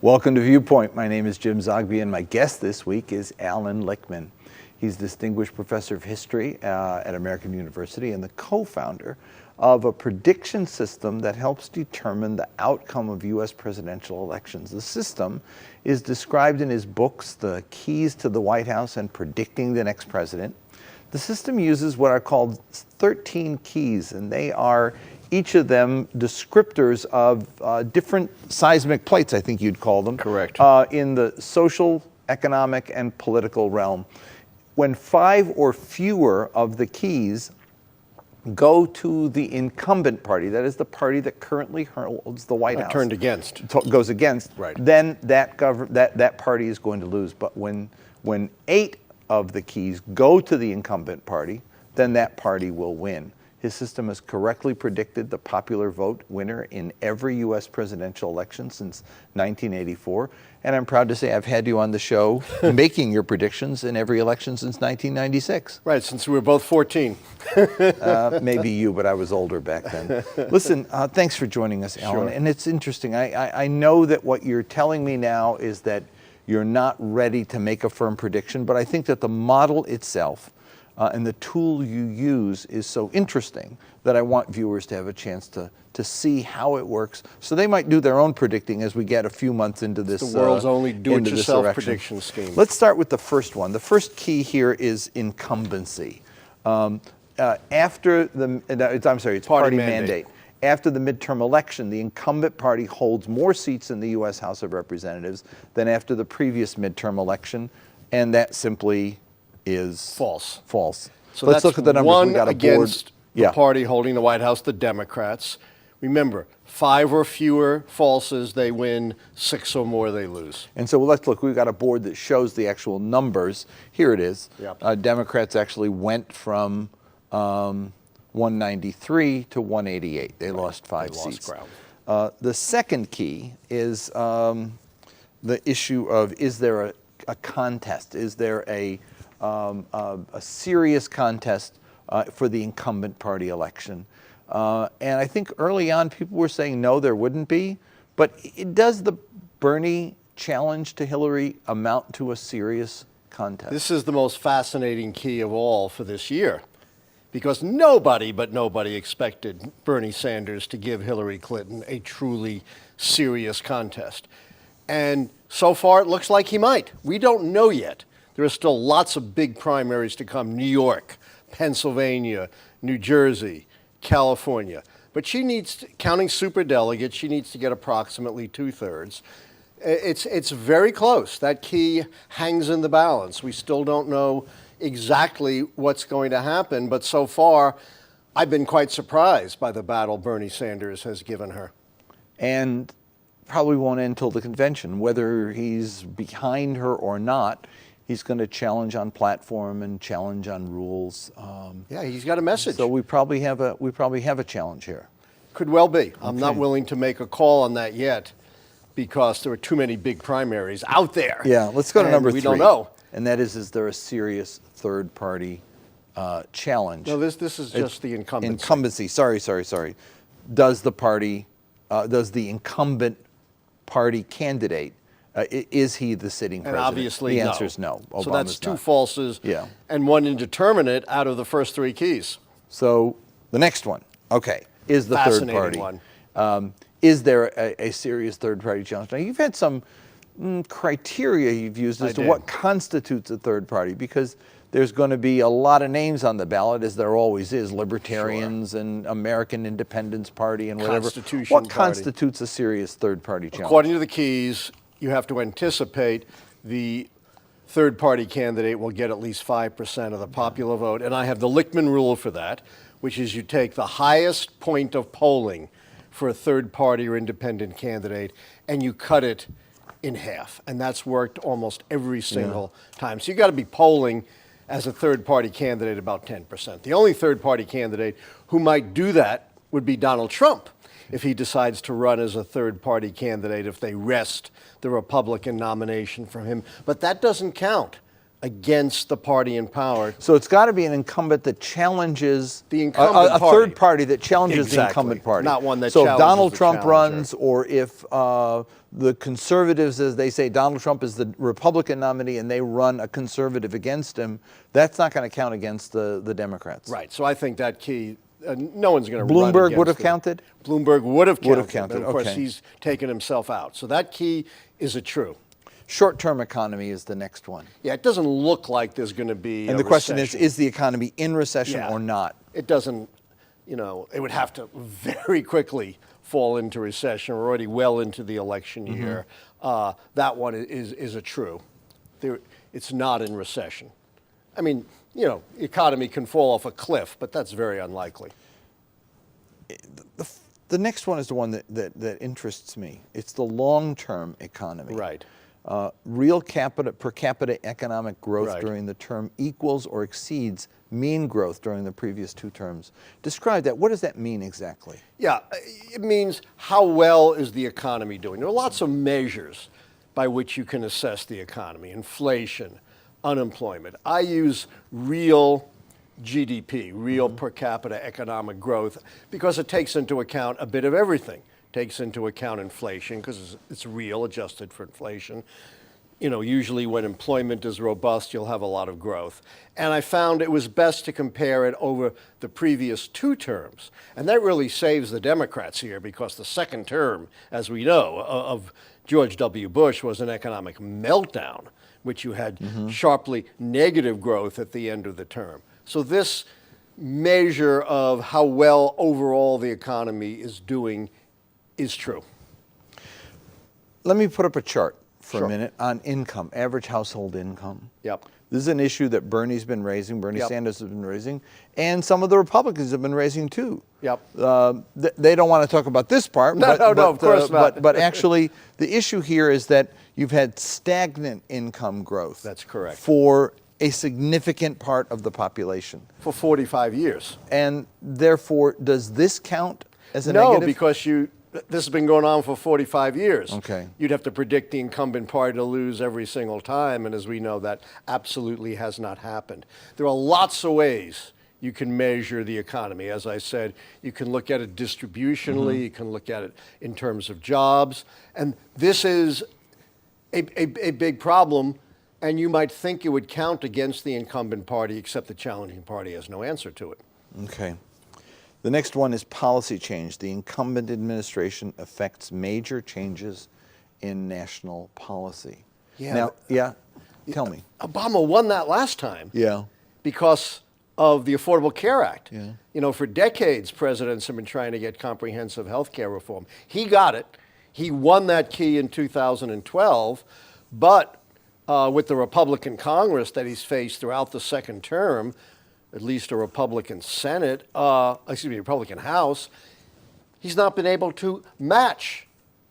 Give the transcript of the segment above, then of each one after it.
Welcome to Viewpoint. My name is Jim Zogby, and my guest this week is Allan Lichtman. He's Distinguished Professor of History at American University and the co-founder of a prediction system that helps determine the outcome of U.S. presidential elections. The system is described in his books, The Keys to the White House and Predicting the Next President. The system uses what are called 13 keys, and they are each of them descriptors of different seismic plates, I think you'd call them. Correct. In the social, economic, and political realm. When 5 or fewer of the keys go to the incumbent party, that is the party that currently holds the White House. Turned against. Goes against, right. Then that party is going to lose. But when 8 of the keys go to the incumbent party, then that party will win. His system has correctly predicted the popular vote winner in every U.S. presidential election since 1984. And I'm proud to say I've had you on the show making your predictions in every election since 1996. Right, since we were both 14. Maybe you, but I was older back then. Listen, thanks for joining us, Allan. Sure. And it's interesting. I know that what you're telling me now is that you're not ready to make a firm prediction, but I think that the model itself and the tool you use is so interesting that I want viewers to have a chance to see how it works. So they might do their own predicting as we get a few months into this. The world's only do-it-yourself prediction scheme. Let's start with the first one. The first key here is incumbency. After the, it's party mandate. After the midterm election, the incumbent party holds more seats in the U.S. House of Representatives than after the previous midterm election, and that simply is false. So let's that's look at the numbers. One we got a against board. the party holding the White House, the Democrats. Remember, 5 or fewer falses, they win. 6 or more, they lose. And so let's look. We've got a board that shows the actual numbers. Here it is. Yep. Democrats actually went from 193 to 188. They lost 5 seats. Ground. The second key is the issue of, is there a contest? Is there a serious contest for the incumbent party election? And I think early on people were saying no, there wouldn't be. But does the Bernie challenge to Hillary amount to a serious contest? This is the most fascinating key of all for this year, because nobody expected Bernie Sanders to give Hillary Clinton a truly serious contest. And so far it looks like he might. We don't know yet. There are still lots of big primaries to come: New York, Pennsylvania, New Jersey, California. But she needs, counting superdelegates, she needs to get approximately 2/3. It's very close. That key hangs in the balance. We still don't know exactly what's going to happen, but so far I've been quite surprised by the battle Bernie Sanders has given her. And probably won't end until the convention. Whether he's behind her or not, he's going to challenge on platform and challenge on rules. Yeah, he's got a message. So we probably have a challenge here. Could well be. I'm not willing to make a call on that yet because there are too many big primaries out there. Yeah, let's go to number 3. We don't know. And that is there a serious third party challenge? No, this is just the incumbency. Incumbency. Sorry. Does the incumbent party candidate, is he the sitting president? And obviously, the answer is no. So that's 2 not. falses and 1 indeterminate out of the first 3 keys. So the next one, is the third party. One. Is there a serious third party challenge? Now, you've had some criteria you've used as to what constitutes a third party, because there's going to be a lot of names on the ballot, as there always is, libertarians and American Independence Party and whatever. What constitutes a serious third party challenge? According to the keys, you have to anticipate the third party candidate will get at least 5% of the popular vote. And I have the Lichtman rule for that, which is you take the highest point of polling for a third party or independent candidate and you cut it in half. And that's worked almost every single time. So you got to be polling as a third party candidate about 10%. The only third party candidate who might do that would be Donald Trump, if he decides to run as a third party candidate, if they wrest the Republican nomination from him. But that doesn't count against the party in power. So it's got to be an incumbent that challenges The incumbent a party. third party that challenges the Exactly. incumbent party. Not one that so if challenges Donald the Trump challenger. runs, or if the conservatives, as they say, Donald Trump is the Republican nominee and they run a conservative against him, that's not going to count against the Democrats. Right. So I think that key, no one's going to Bloomberg would have counted? Bloomberg would have counted. Would have counted, But of course, okay. he's taken himself out. So that key is a true. Short-term economy is the next one. Yeah, it doesn't look like there's going to be And a the question recession. is the economy in recession Yeah. or not? It doesn't, it would have to very quickly fall into recession. We're already well into the election year. That one is a true. It's not in recession. I mean, the economy can fall off a cliff, but that's very unlikely. The next one is the one that interests me. It's the long-term economy. Right. Real per capita economic growth Right. during the term equals or exceeds mean growth during the previous two terms. Describe that. What does that mean exactly? Yeah, it means how well is the economy doing. There are lots of measures by which you can assess the economy: inflation, unemployment. I use real GDP, real per capita economic growth, because it takes into account a bit of everything. Takes into account inflation because it's real, adjusted for inflation. Usually when employment is robust, you'll have a lot of growth. And I found it was best to compare it over the previous two terms. And that really saves the Democrats here, because the second term, as we know, of George W. Bush was an economic meltdown, which you had sharply negative growth at the end of the term. So this measure of how well overall the economy is doing is true. Let me put up a chart for Sure. a minute on income, average household income. Yep. This is an issue that Bernie's been raising, Bernie Yep. Sanders has been raising, and some of the Republicans have been raising too. Yep. They don't want to talk about this part. No, of course not. But actually, the issue here is that you've had stagnant income growth. That's correct. For a significant part of the population. For 45 years. And therefore, does this count as a No, negative? because this has been going on for 45 years. Okay. You'd have to predict the incumbent party to lose every single time, and as we know, that absolutely has not happened. There are lots of ways you can measure the economy. As I said, you can look at it distributionally, you can look at it in terms of jobs, and this is a big problem, and you might think it would count against the incumbent party, except the challenging party has no answer to it. Okay. The next one is policy change. The incumbent administration affects major changes in national policy. Yeah. Now, tell me. Obama won that last time. Yeah. Because of the Affordable Care Act. Yeah. For decades, presidents have been trying to get comprehensive health care reform. He got it. He won that key in 2012, but with the Republican Congress that he's faced throughout the second term, at least a Republican Senate, Republican House, he's not been able to match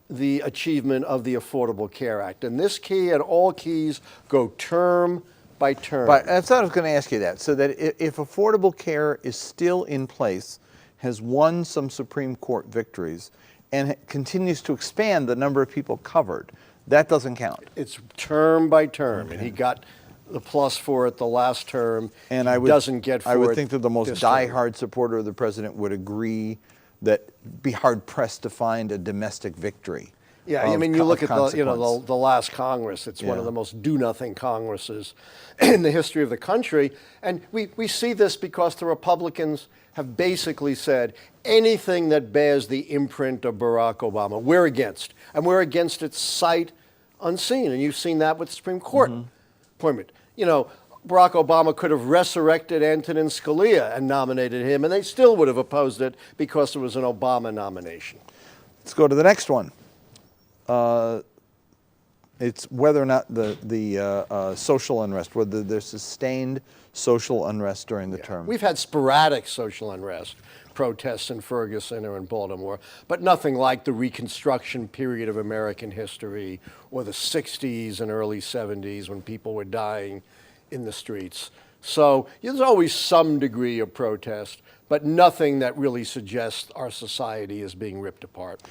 the achievement of the Affordable Care Act. And this key and all keys go term by term. But I thought I was going to ask you that. So that if Affordable Care is still in place, has won some Supreme Court victories, and continues to expand the number of people covered, that doesn't count. It's term by term, and he got the plus for it the last term. And he doesn't get for it. I would think that the most this term. diehard supporter of the president would agree that be hard pressed to find a domestic victory. Yeah, I mean, you look at the last Congress. It's one Yeah. of the most do-nothing Congresses in the history of the country, and we see this because the Republicans have basically said anything that bears the imprint of Barack Obama, we're against, and we're against it sight unseen. And you've seen that with the Supreme Court appointment. Barack Obama could have resurrected Antonin Scalia and nominated him, and they still would have opposed it because it was an Obama nomination. Let's go to the next one. It's whether or not the social unrest, whether there's sustained social unrest during the term. We've had sporadic social unrest, protests in Ferguson or in Baltimore, but nothing like the Reconstruction period of American history or the 60s and early 70s when people were dying in the streets. So there's always some degree of protest, but nothing that really suggests our society is being ripped apart.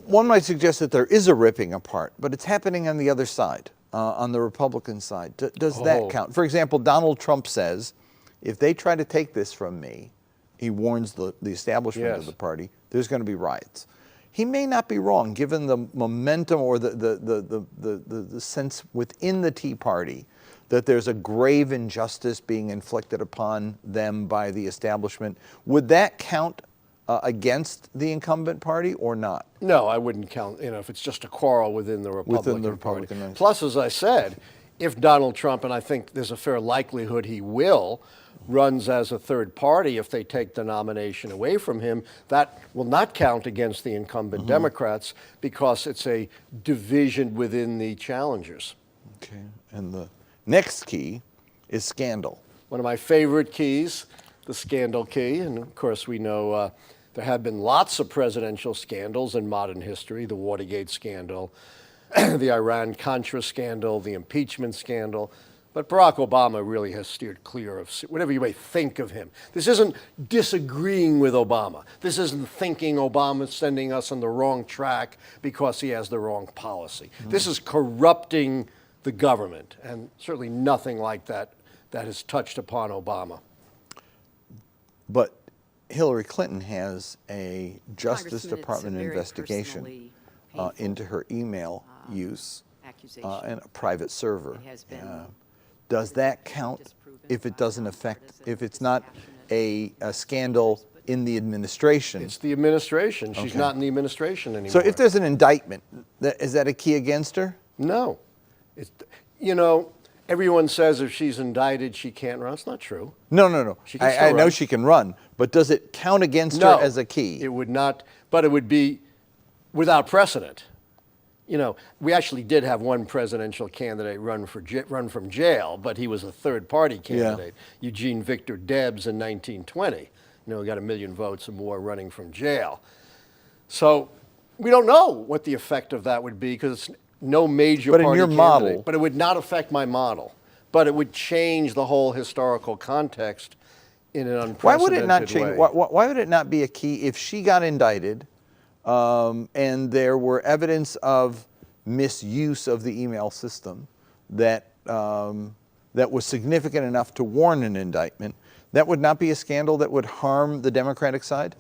One might suggest that there is a ripping apart, but it's happening on the other side. on the Republican side? Does that count? For example, Donald Trump says, if they try to take this from me, he warns the establishment of the party, there's going to be riots. He may not be wrong, given the momentum or the sense within the Tea Party that there's a grave injustice being inflicted upon them by the establishment. Would that count against the incumbent party or not? No, I wouldn't count, if it's just a quarrel within the Republican Party. Plus, as I said, if Donald Trump, and I think there's a fair likelihood he will, runs as a third party if they take the nomination away from him, that will not count against the incumbent Democrats because it's a division within the challengers. Okay, and the next key is scandal. One of my favorite keys, the scandal key, and of course we know there have been lots of presidential scandals in modern history, the Watergate scandal, the Iran-Contra scandal, the impeachment scandal. But Barack Obama really has steered clear of whatever you may think of him. This isn't disagreeing with Obama. This isn't thinking Obama's sending us on the wrong track because he has the wrong policy. This is corrupting the government, and certainly nothing like that has touched upon Obama. But Hillary Clinton has a Justice Department investigation into her email use and a private server. Does that count if it doesn't affect, if it's not a scandal in the administration? It's the administration. She's not in the administration anymore. So if there's an indictment, is that a key against her? No. Everyone says if she's indicted, she can't run. It's not true. No. She can still I know run. she can run, but does it count against her as a key? It would not, but it would be without precedent. We actually did have one presidential candidate run from jail, but he was a third-party candidate, Eugene Victor Debs in 1920. He got 1 million votes or more running from jail. So we don't know what the effect of that would be because it's no major but party in your candidate. model, but it would not affect my model. But it would change the whole historical context in an unprecedented why would it not change? way. Why would it not be a key if she got indicted and there were evidence of misuse of the email system that was significant enough to warrant an indictment? That would not be a scandal that would harm the Democratic side?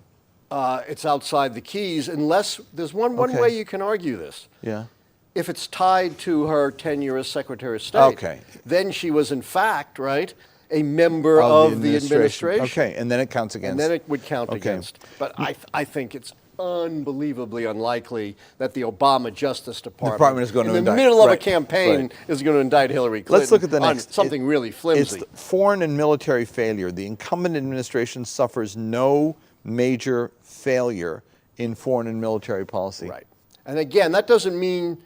It's outside the keys unless there's one way you can argue this. Yeah. If it's tied to her tenure as Secretary of State, then she was in fact, a member of the administration. Okay, and then it counts against. And then it would count against. But I think it's unbelievably unlikely that the Obama Justice Department is going to in the middle of a campaign is going to indict Hillary Clinton. Let's look at the next. On something really flimsy. It's foreign and military failure. The incumbent administration suffers no major failure in foreign and military policy. Right. And again, that doesn't mean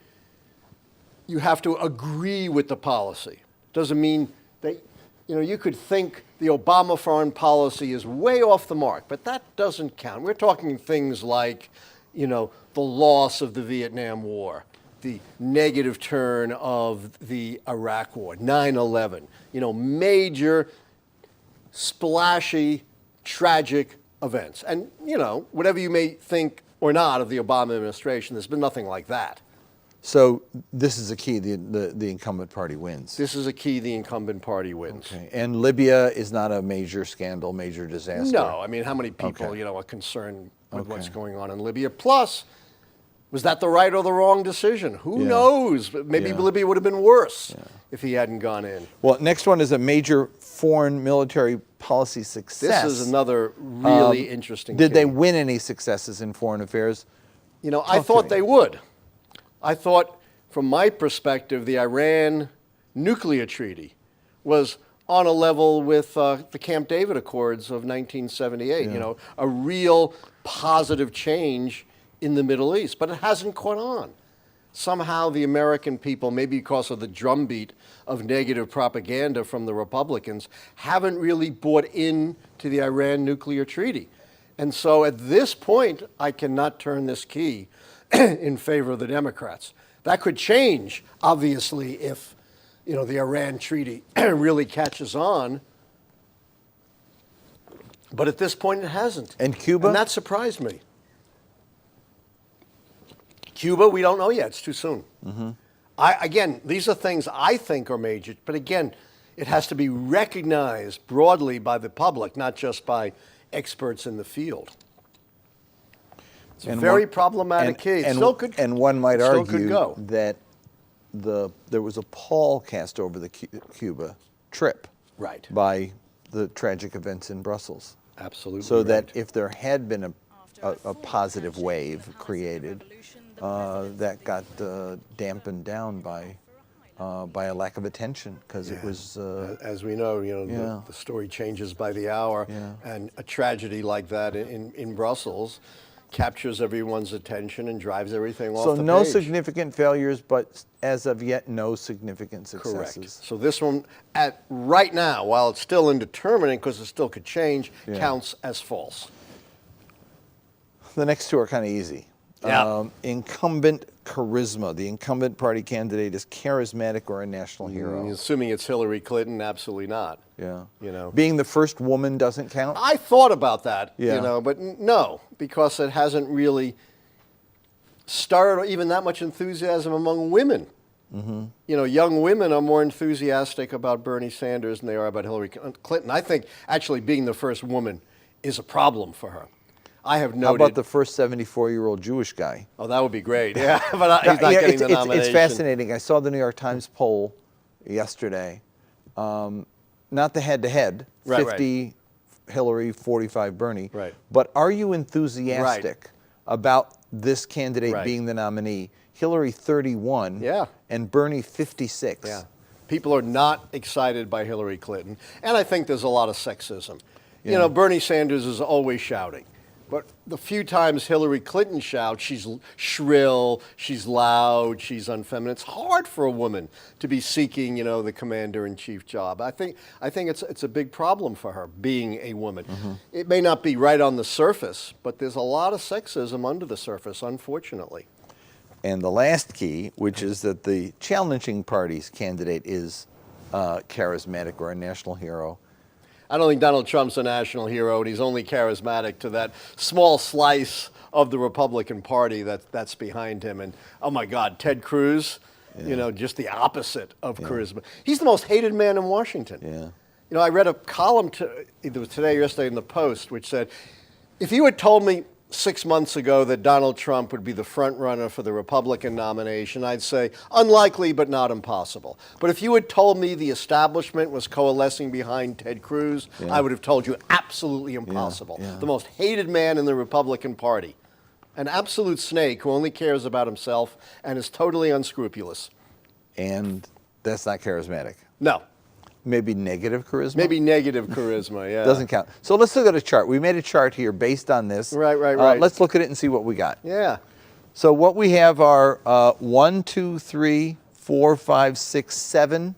you have to agree with the policy. Doesn't mean that, you could think the Obama foreign policy is way off the mark, but that doesn't count. We're talking things like, the loss of the Vietnam War, the negative turn of the Iraq War, 9/11, major, splashy, tragic events. And, whatever you may think or not of the Obama administration, there's been nothing like that. So this is a key, the incumbent party wins. This is a key, the incumbent party wins. Okay. And Libya is not a major scandal, major disaster? No, how many people, are concerned with what's going on in Libya? Plus, was that the right or the wrong decision? Who knows? Maybe Libya would have been worse if he hadn't gone in. Well, next one is a major foreign military policy success. This is another really interesting Did key. they win any successes in foreign affairs? I thought they would. I thought, from my perspective, the Iran nuclear treaty was on a level with the Camp David Accords of 1978, a real positive change in the Middle East. But it hasn't caught on. Somehow the American people, maybe because of the drumbeat of negative propaganda from the Republicans, haven't really bought into the Iran nuclear treaty. And so at this point, I cannot turn this key in favor of the Democrats. That could change, obviously, if the Iran treaty really catches on. But at this point, it hasn't. And Cuba? And that surprised me. Cuba, we don't know yet. It's too soon. Again, these are things I think are major, but again, it has to be recognized broadly by the public, not just by experts in the field. It's a very problematic case. And one might still could argue go. that there was a pall cast over the Cuba trip Right. by the tragic events in Brussels. Absolutely. So that right. if there had been a positive wave created, that got dampened down by a lack of attention, because it was. As we know, the story changes by the hour, and a tragedy like that in Brussels captures everyone's attention and drives everything off the page. So no significant failures, but as of yet, no significant successes. Correct. So this one, right now, while it's still indeterminate because it still could change, counts as false. The next two are kind of easy. Yeah. Incumbent Charisma. The incumbent party candidate is charismatic or a national hero. Assuming it's Hillary Clinton, absolutely not. Yeah. You know. Being the first woman doesn't count? I thought about that, Yeah. but no, because it hasn't really started even that much enthusiasm among women. Mm-hmm. Young women are more enthusiastic about Bernie Sanders than they are about Hillary Clinton. I think actually being the first woman is a problem for her. I have noted. How about the first 74-year-old Jewish guy? Oh, that would be great. Yeah, but he's not getting the nomination. It's fascinating. I saw the New York Times poll yesterday. Not the head-to-head, 50 Hillary, 45 Bernie. Right. But are you enthusiastic about this candidate being the nominee? Hillary 31 and Bernie 56. Yeah. People are not excited by Hillary Clinton. And I think there's a lot of sexism. Yeah. Bernie Sanders is always shouting. But the few times Hillary Clinton shouts, she's shrill, she's loud, she's unfeminine. It's hard for a woman to be seeking, the commander-in-chief job. I think it's a big problem for her, being a woman. Mm-hmm. It may not be right on the surface, but there's a lot of sexism under the surface, unfortunately. And the last key, which is that the challenging party's candidate is charismatic or a national hero. I don't think Donald Trump's a national hero, and he's only charismatic to that small slice of the Republican Party that's behind him. And, oh, my God, Ted Cruz, just the opposite of charisma. He's the most hated man in Washington. Yeah. I read a column, either today or yesterday in the Post, which said, if you had told me 6 months ago that Donald Trump would be the front runner for the Republican nomination, I'd say unlikely but not impossible. But if you had told me the establishment was coalescing behind Ted Cruz, I would have told you absolutely impossible. The most hated man in the Republican Party. An absolute snake who only cares about himself and is totally unscrupulous. And that's not charismatic. No. Maybe negative charisma? Maybe negative charisma, yeah. Doesn't count. So let's look at a chart. We made a chart here based on this. Right. Let's look at it and see what we got. Yeah. So what we have are 1, 2, 3, 4, 5, 6, 7.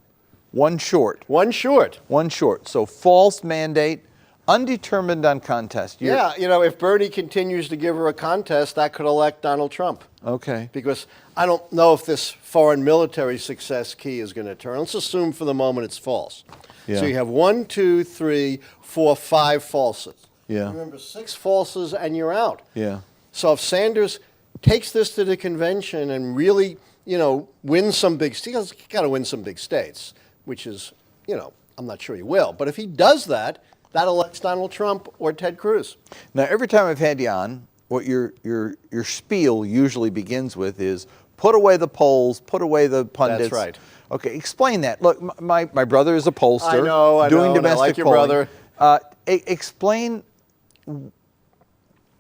One short. One short. One short. So false mandate, undetermined on contest. If Bernie continues to give her a contest, that could elect Donald Trump. Okay. Because I don't know if this foreign military success key is going to turn. Let's assume for the moment it's false. Yeah. So you have 1, 2, 3, 4, 5 falses. Yeah. Remember, 6 falses and you're out. Yeah. So if Sanders takes this to the convention and really, wins some big states, he's got to win some big states, which is, I'm not sure he will. But if he does that, that elects Donald Trump or Ted Cruz. Now, every time I've had you on, what your spiel usually begins with is put away the polls, put away the pundits. That's right. Okay, explain that. Look, my brother is a pollster. I know, doing domestic I like your polling. brother. Explain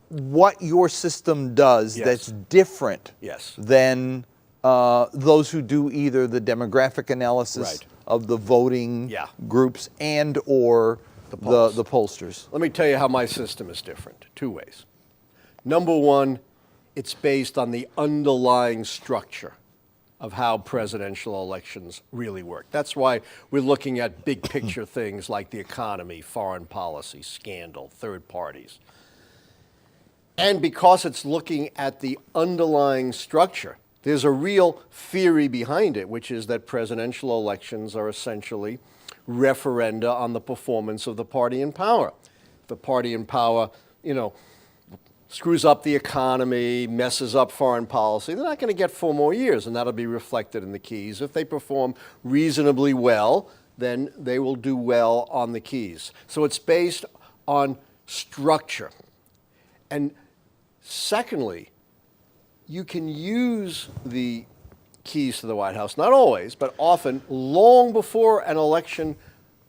what your system does that's different than those who do either the demographic analysis of the voting groups and or the pollsters. Let me tell you how my system is different. 2 ways. Number one, it's based on the underlying structure of how presidential elections really work. That's why we're looking at big picture things like the economy, foreign policy, scandal, third parties. And because it's looking at the underlying structure, there's a real theory behind it, which is that presidential elections are essentially referenda on the performance of the party in power. The party in power, screws up the economy, messes up foreign policy, they're not going to get 4 more years, and that'll be reflected in the keys. If they perform reasonably well, then they will do well on the keys. So it's based on structure. And secondly, you can use the keys to the White House, not always, but often long before an election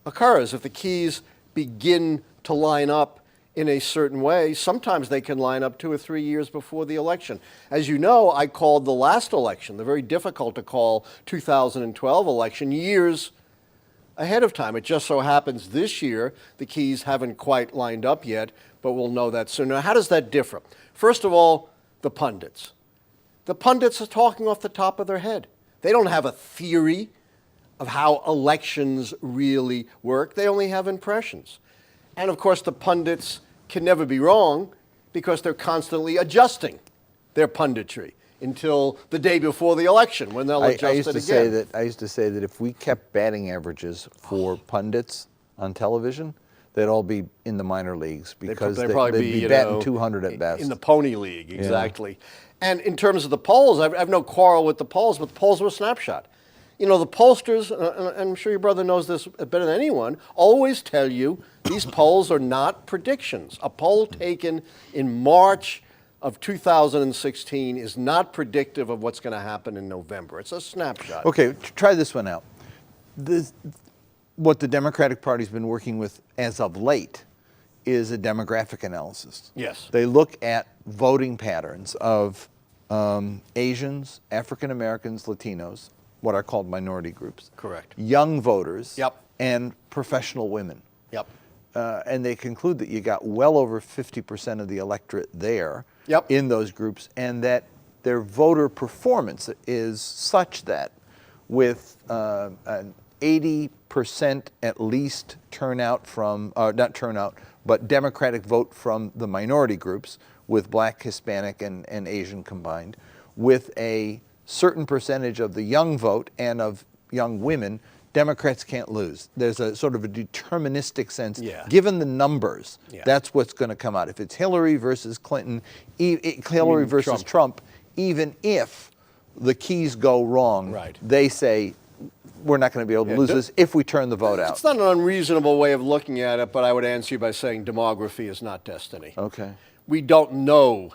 occurs. If the keys begin to line up in a certain way, sometimes they can line up 2 or 3 years before the election. As you know, I called the last election, the very difficult to call 2012 election, years ahead of time. It just so happens this year the keys haven't quite lined up yet, but we'll know that soon. Now, how does that differ? First of all, the pundits. The pundits are talking off the top of their head. They don't have a theory of how elections really work. They only have impressions. And of course, the pundits can never be wrong because they're constantly adjusting their punditry until the day before the election when they'll adjust it again. I used to say that if we kept batting averages for pundits on television, they'd all be in the minor leagues because they'd probably be batting 200 at best. In the pony league, exactly. Yeah. And in terms of the polls, I've no quarrel with the polls, but the polls were a snapshot. You know, the pollsters, and I'm sure your brother knows this better than anyone, always tell you these polls are not predictions. A poll taken in March of 2016 is not predictive of what's going to happen in November. It's a snapshot. Okay, try this one out. What the Democratic Party's been working with as of late is a demographic analysis. Yes. They look at voting patterns of Asians, African Americans, Latinos, what are called minority groups. Correct. Young voters. Yep. And professional women. Yep. And they conclude that you got well over 50% of the electorate there. Yep. In those groups, and that their voter performance is such that with an 80% at least turnout from, not turnout, but Democratic vote from the minority groups, with Black, Hispanic, and Asian combined, with a certain percentage of the young vote and of young women, Democrats can't lose. There's a sort of a deterministic sense. Yeah. Given the numbers, Yeah. that's what's going to come out. If it's Hillary versus Clinton, Hillary versus Trump, even if the keys go wrong, Right. they say, we're not going to be able to lose this if we turn the vote out. It's not an unreasonable way of looking at it, but I would answer you by saying demography is not destiny. Okay. We don't know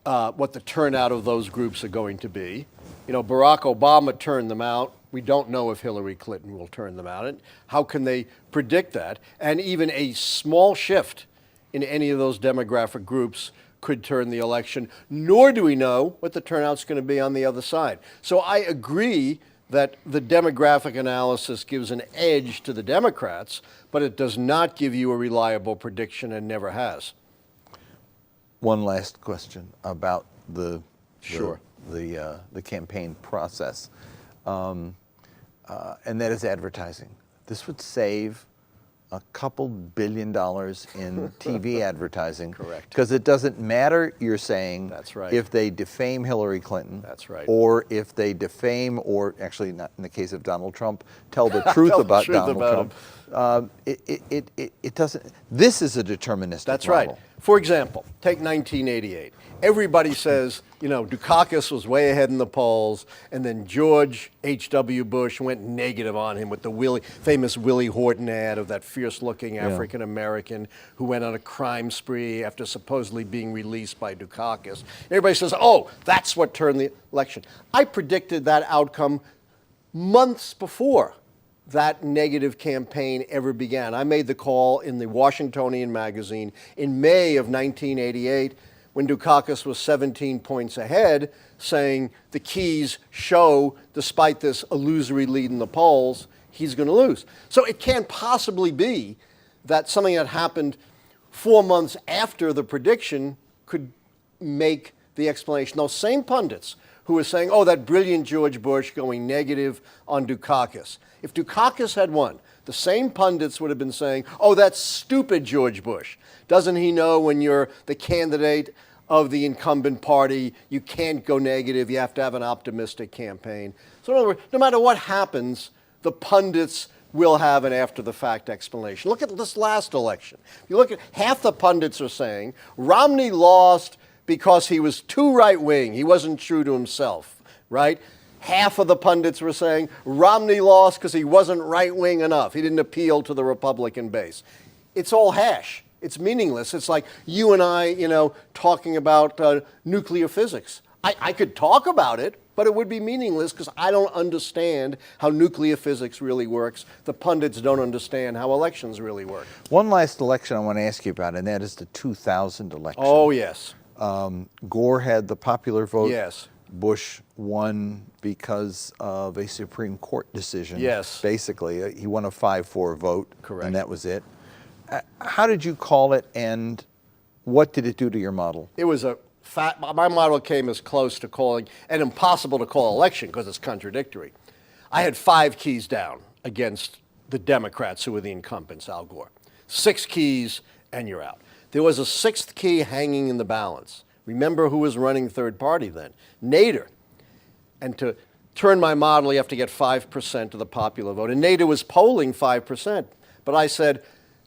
what the turnout of those groups are going to be. You know, Barack Obama turned them out. We don't know if Hillary Clinton will turn them out. And how can they predict that? And even a small shift in any of those demographic groups could turn the election, nor do we know what the turnout's going to be on the other side. So I agree that the demographic analysis gives an edge to the Democrats, but it does not give you a reliable prediction and never has. One last question about the Sure. the campaign process, and that is advertising. This would save a couple $2 billion in TV advertising. Correct. Because it doesn't matter, you're saying, That's right. if they defame Hillary Clinton. That's right. Or if they defame, or actually not in the case of Donald Trump, tell the truth Tell the about truth Donald about Trump. It doesn't, this is a deterministic That's model. right. For example, take 1988. Everybody says, you know, Dukakis was way ahead in the polls, and then George H.W. Bush went negative on him with the famous Willie Horton ad of that fierce-looking African-American who went on a crime spree after supposedly being released by Dukakis. Everybody says, oh, that's what turned the election. I predicted that outcome months before that negative campaign ever began. I made the call in the Washingtonian magazine in May of 1988 when Dukakis was 17 points ahead, saying the keys show, despite this illusory lead in the polls, he's going to lose. So it can't possibly be that something that happened 4 months after the prediction could make the explanation. Those same pundits who were saying, oh, that brilliant George Bush going negative on Dukakis. If Dukakis had won, the same pundits would have been saying, oh, that's stupid George Bush. Doesn't he know when you're the candidate of the incumbent party, you can't go negative, you have to have an optimistic campaign. So in other words, no matter what happens, the pundits we'll have an after-the-fact explanation. Look at this last election. You look at half the pundits are saying Romney lost because he was too right-wing. He wasn't true to himself, right? Half of the pundits were saying Romney lost because he wasn't right-wing enough. He didn't appeal to the Republican base. It's all hash. It's meaningless. It's like you and I, talking about nuclear physics. I could talk about it, but it would be meaningless because I don't understand how nuclear physics really works. The pundits don't understand how elections really work. One last election I want to ask you about, and that is the 2000 election. Oh, yes. Gore had the popular vote. Yes. Bush won because of a Supreme Court decision. Yes. Basically, he won a 5-4 vote. Correct. And that was it. How did you call it, and what did it do to your model? It was my model came as close to calling an impossible to call election because it's contradictory. I had 5 keys down against the Democrats who were the incumbents, Al Gore. 6 keys and you're out. There was a 6th key hanging in the balance. Remember who was running third party then? Nader. And to turn my model, you have to get 5% of the popular vote. And Nader was polling 5%. But I said,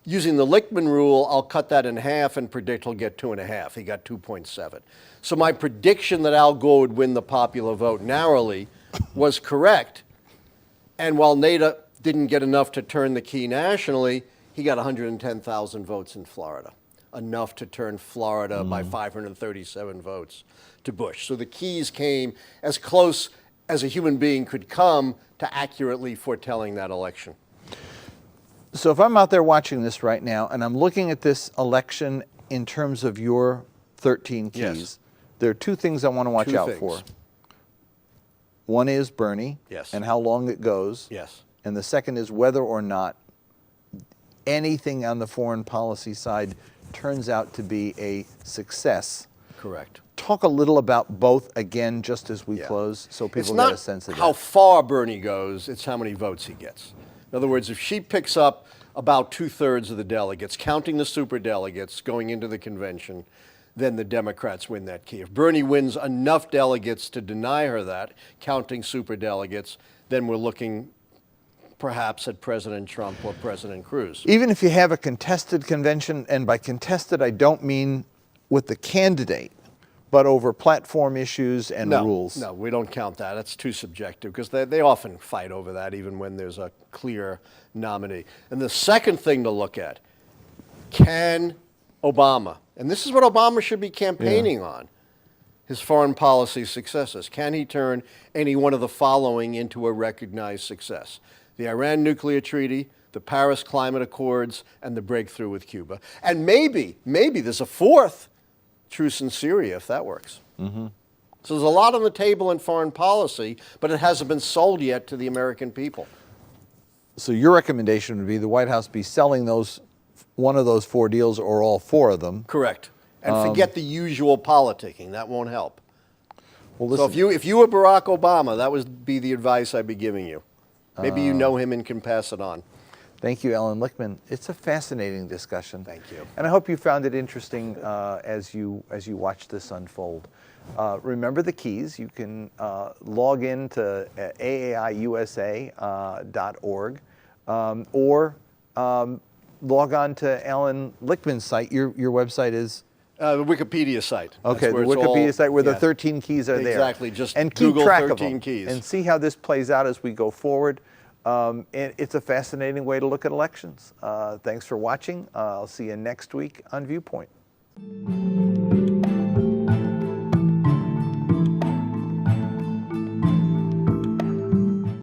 using the Lichtman rule, I'll cut that in half and predict he'll get 2.5. He got 2.7. So my prediction that Al Gore would win the popular vote narrowly was correct. And while Nader didn't get enough to turn the key nationally, he got 110,000 votes in Florida. Enough to turn Florida by 537 votes to Bush. So the keys came as close as a human being could come to accurately foretelling that election. So if I'm out there watching this right now and I'm looking at this election in terms of your 13 keys, Yes. there are 2 things I want to watch Two out things. for. One is Bernie, Yes. and how long it goes. Yes. And the second is whether or not anything on the foreign policy side turns out to be a success. Correct. Talk a little about both again, just as we Yeah. close, so It's people not get a sense of how that. far Bernie goes, it's how many votes he gets. In other words, if she picks up about 2/3 of the delegates, counting the super delegates going into the convention, then the Democrats win that key. If Bernie wins enough delegates to deny her that, counting super delegates, then we're looking perhaps at President Trump or President Cruz. Even if you have a contested convention, and by contested I don't mean with the candidate, but over platform issues and rules. No, we don't count that. That's too subjective because they often fight over that even when there's a clear nominee. And the second thing to look at, can Obama, and this is what Obama should be campaigning on, his foreign policy successes. Can he turn any one of the following into a recognized success? The Iran nuclear treaty, the Paris Climate Accords, and the breakthrough with Cuba. And maybe there's a 4th, truce in Syria, if that works. Mm-hmm. So there's a lot on the table in foreign policy, but it hasn't been sold yet to the American people. So your recommendation would be the White House be selling one of those 4 deals or all 4 of them. Correct. And forget the usual politicking. That won't help. Well, So listen, if you were Barack Obama, that would be the advice I'd be giving you. Maybe you know him and can pass it on. thank you, Allan Lichtman. It's a fascinating discussion. Thank you. And I hope you found it interesting as you watch this unfold. Remember the keys. You can log in to aaiusa.org or log on to Allan Lichtman's site. Your website is? The Wikipedia site. Okay, That's the where it's Wikipedia all- site where the yeah. 13 keys are there. Exactly, just and keep Google track of 13 them keys. and see how this plays out as we go forward. And it's a fascinating way to look at elections. Thanks for watching. I'll see you next week on Viewpoint.